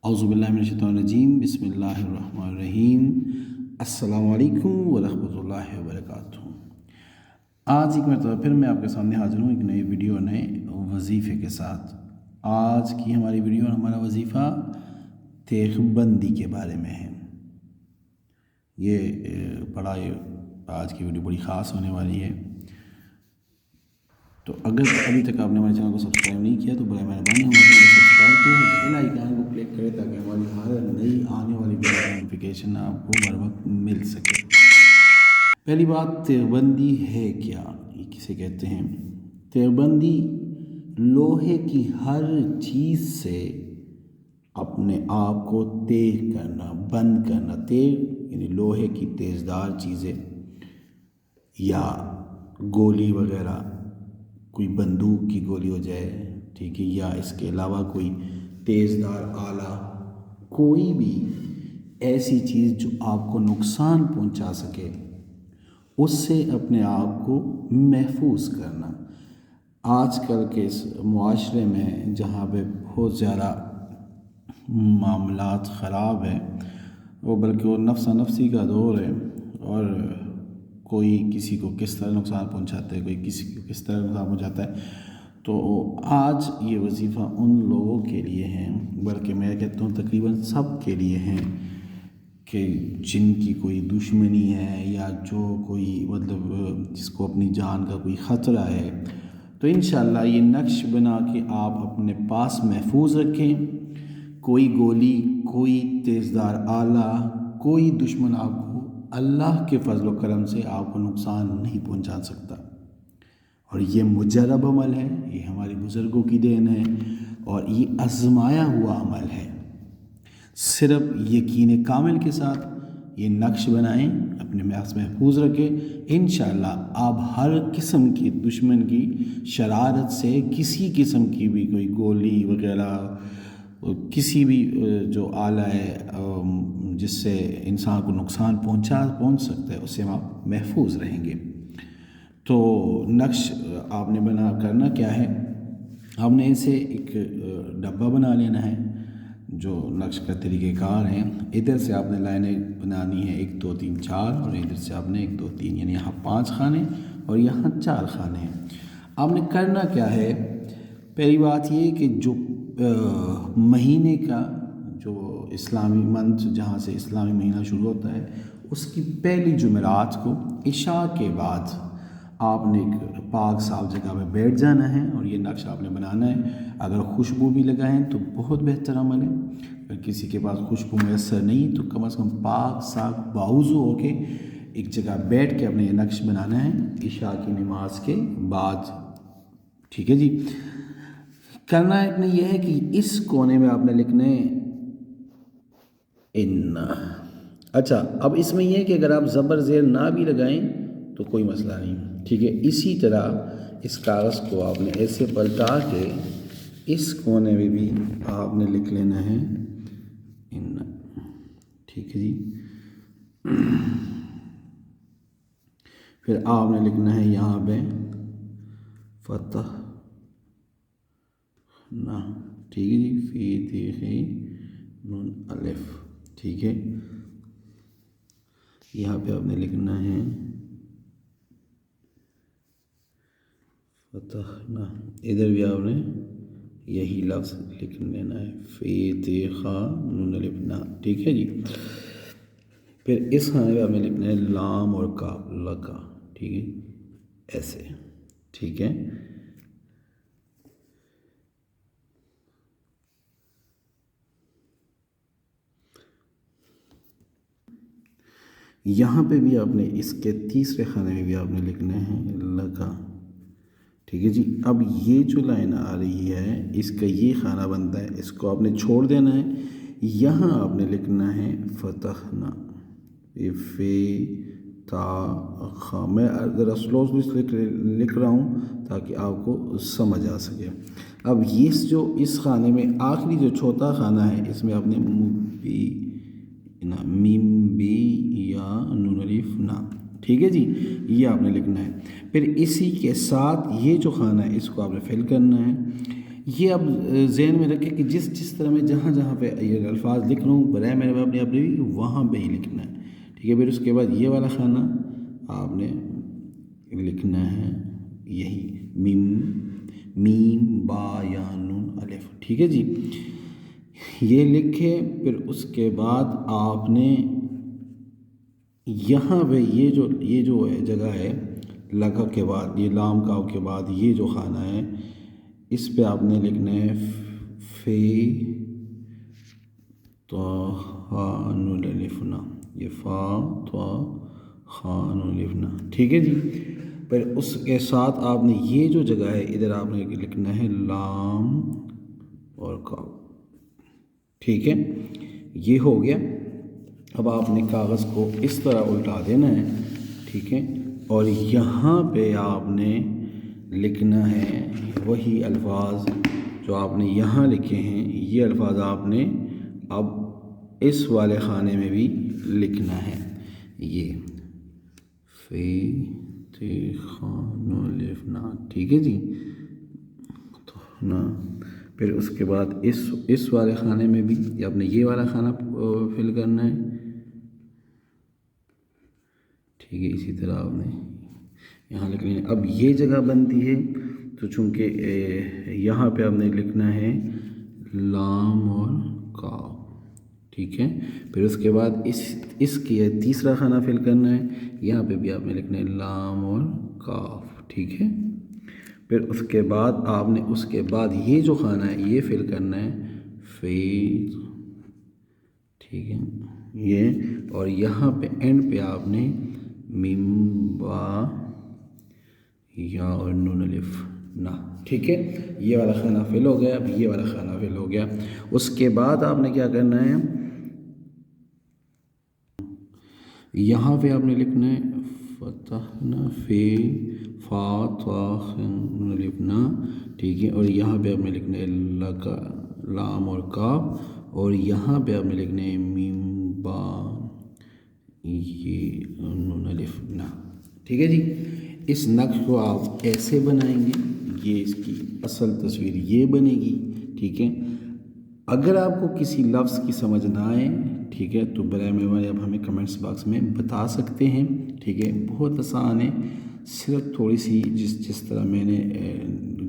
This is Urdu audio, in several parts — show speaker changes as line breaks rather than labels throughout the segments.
اعوذ باللہ من الشیطان الرجیم، بسم اللہ الرحمن الرحیم۔ السلام علیکم ورحمۃ اللہ وبرکاتہ۔ آج ایک مرتبہ پھر میں آپ کے سامنے حاضر ہوں ایک نئی ویڈیو نئے وظیفے کے ساتھ۔ آج کی ہماری ویڈیو اور ہمارا وظیفہ تیغ بندی کے بارے میں ہے۔ آج کی ویڈیو بڑی خاص ہونے والی ہے، تو اگر ابھی تک آپ نے ہمارے چینل کو سبسکرائب نہیں کیا تو برائے مہربانی ہمارے چینل کو سبسکرائب کریں، بیل آئیکن کو کلک کریں تاکہ ہماری ہر نئی آنے والی ویڈیو کی نوٹیفیکیشن آپ کو بر وقت مل سکے۔ پہلی بات، تیغ بندی ہے کیا؟ یہ کسے کہتے ہیں؟ تیغ بندی لوہے کی ہر چیز سے اپنے آپ کو تیغ کرنا، بند کرنا۔ تیغ یعنی لوہے کی تیزدار چیزیں یا گولی وغیرہ، کوئی بندوق کی گولی ہو جائے، ٹھیک ہے، یا اس کے علاوہ کوئی تیزدار آلہ، کوئی بھی ایسی چیز جو آپ کو نقصان پہنچا سکے، اس سے اپنے آپ کو محفوظ کرنا۔ آج کل کے اس معاشرے میں جہاں پہ بہت زیادہ معاملات خراب ہیں، بلکہ وہ نفسا نفسی کا دور ہے، اور کوئی کسی کو کس طرح نقصان پہنچاتا ہے، کوئی کسی کو کس طرح نقصان پہنچاتا ہے۔ تو آج یہ وظیفہ ان لوگوں کے لیے ہے، بلکہ میں کہتا ہوں تقریباً سب کے لیے ہیں، کہ جن کی کوئی دشمنی ہے یا جو کوئی جس کو اپنی جان کا کوئی خطرہ ہے، تو انشاءاللہ یہ نقش بنا کے آپ اپنے پاس محفوظ رکھیں۔ کوئی گولی، کوئی تیزدار آلہ، کوئی دشمن آپ کو اللہ کے فضل و کرم سے آپ کو نقصان نہیں پہنچا سکتا۔ اور یہ مجرب عمل ہے، یہ ہمارے بزرگوں کی دین ہے، اور یہ آزمایا ہوا عمل ہے۔ صرف یقین کامل کے ساتھ یہ نقش بنائیں، اپنے پاس محفوظ رکھیں، انشاءاللہ آپ ہر قسم کی دشمن کی شرارت سے، کسی قسم کی بھی کوئی گولی وغیرہ، کسی بھی جو آلہ ہے جس سے انسان کو نقصان پہنچ سکتا ہے، اس سے آپ محفوظ رہیں گے۔ تو نقش آپ نے کرنا کیا ہے، آپ نے اسے ایک ڈبہ بنا لینا ہے۔ جو نقش کا طریقہ کار ہیں، ادھر سے آپ نے لائنیں بنانی ہے 1 2 3 4، اور ادھر سے آپ نے 1 2 3، یعنی یہاں 5 خانے اور یہاں 4 خانے ہیں۔ آپ نے کرنا کیا ہے، پہلی بات یہ کہ جو مہینے کا جو اسلامی منتھ جہاں سے اسلامی مہینہ شروع ہوتا ہے، اس کی پہلی جمعرات کو عشاء کے بعد آپ نے ایک پاک صاف جگہ پہ بیٹھ جانا ہے، اور یہ نقش آپ نے بنانا ہے۔ اگر خوشبو بھی لگائیں تو بہت بہتر عمل ہے، اگر کسی کے پاس خوشبو میسر نہیں تو کم از کم پاک صاف باوضو ہو کے ایک جگہ بیٹھ کے اپنے یہ نقش بنانا ہے عشاء کی نماز کے بعد، ٹھیک ہے جی۔ کرنا اتنا یہ ہے کہ اس کونے میں آپ نے لکھنا ہے ان۔ اچھا، اب اس میں یہ ہے کہ اگر آپ زبر زیر نہ بھی لگائیں تو کوئی مسئلہ نہیں، ٹھیک ہے۔ اسی طرح اس کاغذ کو آپ نے ایسے پلٹا کے اس کونے میں بھی آپ نے لکھ لینا ہے ان، ٹھیک ہے جی۔ پھر آپ نے لکھنا ہے یہاں پہ فتح نہ، ٹھیک ہے جی، فی تیغ نون الف، ٹھیک ہے۔ یہاں پہ آپ نے لکھنا ہے فتح نہ، ادھر بھی آپ نے یہی لفظ لکھ لینا ہے فی تیغ نون الف نہ، ٹھیک ہے جی۔ پھر اس خانے پہ آپ نے لکھنا ہے لام اور کاف لگا، ٹھیک ہے، ایسے، ٹھیک ہے۔ یہاں پہ بھی آپ نے اس کے تیسرے خانے میں بھی آپ نے لکھنا ہے لگا، ٹھیک ہے جی۔ اب یہ جو لائن آ رہی ہے اس کا یہ خانہ بنتا ہے، اس کو آپ نے چھوڑ دینا ہے۔ یہاں آپ نے لکھنا ہے فتحنا، فی تا خا، میں ذرا سلو لکھ رہا ہوں تاکہ آپ کو سمجھ آ سکے۔ اب یہ جو اس خانے میں آخری جو چوتھا خانہ ہے، اس میں آپ نے میم بی یا نون الف نا، ٹھیک ہے جی، یہ آپ نے لکھنا ہے۔ پھر اسی کے ساتھ یہ جو خانہ ہے اس کو آپ نے فل کرنا ہے۔ یہ اب ذہن میں رکھیں کہ جس طرح میں جہاں جہاں پہ یہ الفاظ لکھ رہا ہوں برائے مہربانی اپنے وہاں پہ ہی لکھنا ہے، ٹھیک ہے. پھر اس کے بعد یہ والا خانہ آپ نے لکھنا ہے یہی میم با یا نون الف، ٹھیک ہے جی. یہ لکھے. پھر اس کے بعد آپ نے یہاں پہ یہ جو جگہ ہے لگا کے بعد یہ لام کاو کے بعد یہ جو خانہ ہے اس پہ آپ نے لکھنا ہے فے تو خان الفنا، یہ فا تو خان الفنا، ٹھیک ہے جی. پھر اس کے ساتھ آپ نے یہ جو جگہ ہے ادھر آپ نے لکھنا ہے لام اور کاو، ٹھیک ہے. یہ ہو گیا. اب آپ نے کاغذ کو اس طرح الٹا دینا ہے، ٹھیک ہے. اور یہاں پہ آپ نے لکھنا ہے وہی الفاظ جو آپ نے یہاں لکھے ہیں، یہ الفاظ آپ نے اب اس والے خانے میں بھی لکھنا ہے. یہ فی تے خان لکھنا، ٹھیک ہے جی. تو نا پھر اس کے بعد اس والے خانے میں بھی آپ نے یہ والا خانہ فل کرنا ہے، ٹھیک ہے. اسی طرح آپ نے یہاں لکھنا ہے. اب یہ جگہ بنتی ہے تو چونکہ یہاں پہ آپ نے لکھنا ہے لام اور کاف، ٹھیک ہے. پھر اس کے بعد اس کی تیسرا خانہ فل کرنا ہے، یہاں پہ بھی آپ نے لکھنا ہے لام اور کاف، ٹھیک ہے. پھر اس کے بعد آپ نے اس کے بعد یہ جو خانہ ہے یہ فل کرنا ہے فیض، ٹھیک ہے. یہ اور یہاں پہ اینڈ پہ آپ نے میم با یا اور نون الف نا، ٹھیک ہے. یہ والا خانہ فل ہو گیا. اب یہ والا خانہ فل ہو گیا. اس کے بعد آپ نے کیا کرنا ہے، یہاں پہ آپ نے لکھنا ہے فتحنا فی فا طا نون الف نا، ٹھیک ہے. اور یہاں پہ آپ نے لکھنا ہے لام اور کاف، اور یہاں پہ آپ نے لکھنا ہے میم با یہ نون الف نا، ٹھیک ہے جی. اس نقش کو آپ ایسے بنائیں گے، یہ اس کی اصل تصویر یہ بنے گی، ٹھیک ہے. اگر آپ کو کسی لفظ کی سمجھ نہ آئے، ٹھیک ہے، تو برائے مہربانی آپ ہمیں کمنٹس باکس میں بتا سکتے ہیں، ٹھیک ہے. بہت آسان ہے. صرف تھوڑی سی جس طرح میں نے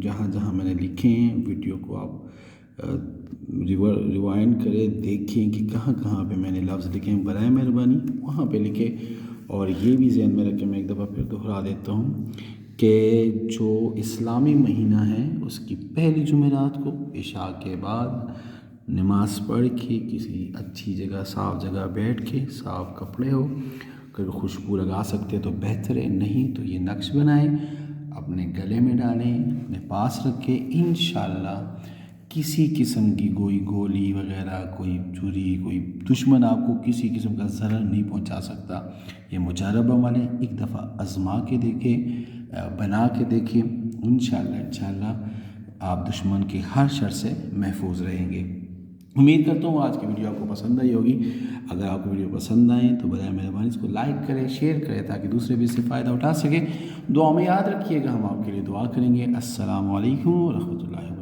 جہاں میں نے لکھے ہیں ویڈیو کو آپ ریوائنڈ کریں، دیکھیں کہ کہاں پہ میں نے لفظ لکھے ہیں، برائے مہربانی وہاں پہ لکھیں. اور یہ بھی ذہن میں رکھیں، میں ایک دفعہ پھر دہرا دیتا ہوں کہ جو اسلامی مہینہ ہے اس کی پہلی جمعرات کو عشاء کے بعد نماز پڑھ کے کسی اچھی جگہ صاف جگہ بیٹھ کے صاف کپڑے ہو، اگر خوشبو لگا سکتے تو بہتر ہے، نہیں تو یہ نقش بنائیں، اپنے گلے میں ڈالیں، اپنے پاس رکھیں. انشاءاللہ کسی قسم کی کوئی گولی وغیرہ، کوئی چوری، کوئی دشمن آپ کو کسی قسم کا ضرر نہیں پہنچا سکتا. یہ مجرب عمل ہے، ایک دفعہ آزما کے دیکھیں، بنا کے دیکھیں. انشاءاللہ آپ دشمن کے ہر شر سے محفوظ رہیں گے. امید کرتا ہوں آج کی ویڈیو آپ کو پسند آئی ہوگی. اگر آپ کو ویڈیو پسند آئے تو برائے مہربانی اس کو لائک کریں، شیئر کریں تاکہ دوسرے بھی اس سے فائدہ اٹھا سکیں. دعا میں یاد رکھیے گا، ہم آپ کے لیے دعا کریں گے. السلام علیکم ورحمۃ اللہ وبرکاتہ.